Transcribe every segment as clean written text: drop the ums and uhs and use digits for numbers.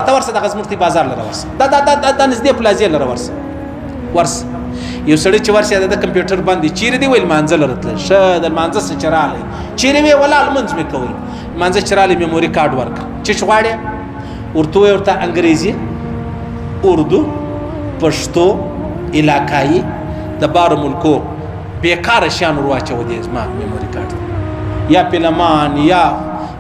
تا ورسه دغه زموږ بازار لره ورسه دا نږدې پلازې لره ورسه یو سړی چې ورسه د کمپیوټر باندې چیرې دی ویل مانځه لره تلل ښه د لمانځه څه چې راغلی چیرې وی ولا لمونځ مې کوئ لمانځه چې راغلی میموري کارډ ورکړه چې غواړې ورته ویې ورته انګریزي اردو پښتو علاقایي د بارو ملکو بیکاره شیان ور واچوه دې زما میموري کارډ یا فلمان یا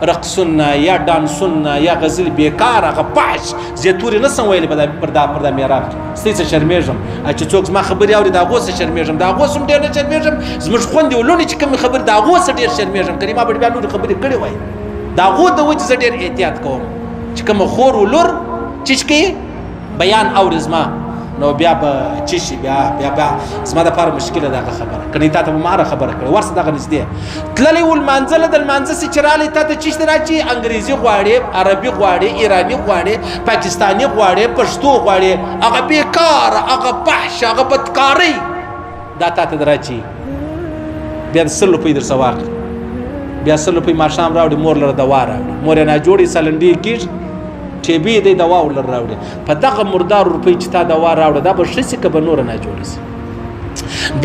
رقصونه یا ډانسونه یا غزل بیکار هغه پاش زیتورې نه سم ویلې پر دا میراب ستې څه شرمېږم چې څوک زما خبرې اوري د هغو څه شرمېږم د هغو څه ډېر نه شرمېږم زموږ خویندې ولونې چې کومې خبرې د هغو څه ډېر شرمېږم که ما به بیا نورې خبرې کړې وای د هغو د وجې زه ډېر احتیاط کوم چې کومه خور ولور چې کوي بیان اوري زما نو بیا به چې شي بیا زما دپاره مشکله دغه خبره کنې تا ته به ماره خبره کړې ورسه دغه نږدې تللی و لمانځه له د لمانځه سې چې راغلی تا ته چیشته راچي انګریزي غواړې عربي غواړې ایراني غواړې پاکستاني غواړې پښتو غواړې هغه بېکاره هغه فحش هغه بدکارۍ دا تا ته راچي بیا د 100 روپۍ درڅه واخلي بیا 100 روپۍ ماښام راوړي مور لره دوا راوړي مور یې ناجوړې سلنډې کېږي ټیبي دی دوا ولر راوړي په دغه مردار روپۍ چې تا دوا راوړه دا به ښه شي که به نوره ناجوړه شي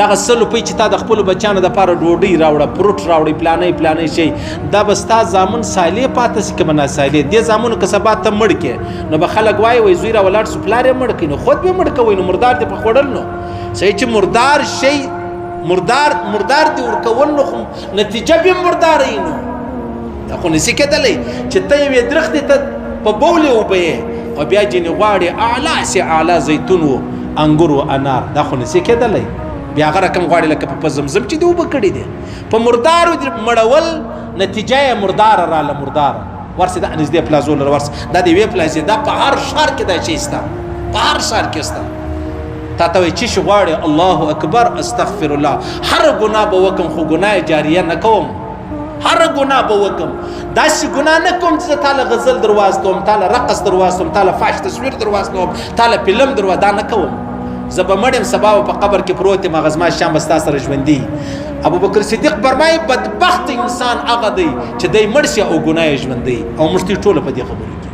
دغه 100 روپۍ چې تا د خپلو بچیانو دپاره ډوډۍ راوړه فروټ راوړي پلانی شی دا به ستا زامن سایلې پاته شي که به ناسایلې دې زامنو که سبا ته مړ کړې نو به خلک وایي زوی را ولاړ سو پلار یې مړ کړي نو خود به مړ کوئ نو مردار دې په خوړل نو صحیح چې مردار شی مردار دې ورکول نو خو نتیجه به مردارۍ نو دا خو نسي کېدلی چې ته یوې درختې ته په بولې اوبه یې او بیا جینې غواړې اعلی سي اعلی زیتون و انګور و انار دا خو نسي کېدلی بیا هغه رقم غواړې لکه په زمزم چې دې اوبه کړي دي په مردارو مړول نتیجه یې مرداره راله مرداره ورسې دا نږدې پلازو لره ورسې دا د یوې پلازې دا په هر ښار کې دا شی شته په هر ښار کې شته تا ته وایي چې شي غواړې الله اکبر استغفر الله هر ګناه به وکړم خو ګناه جاریه نه کوم هر ګناه به وکم داسې ګناه نه کوم چې زه تاله غزل در واستوم تاله رقص در واستوم تاله فاش تصویر در واستوم تاله فلم در دا نه کوم زه به مړ یم سبا به په قبر کې پروت یم هغه زما شیان به ستا سره ژوندي ابوبکر صدیق فرمایي بدبخت انسان هغه دی چې دی مړ شي او ګناه یې ژوندی او موږ ټوله په دې خبرو کې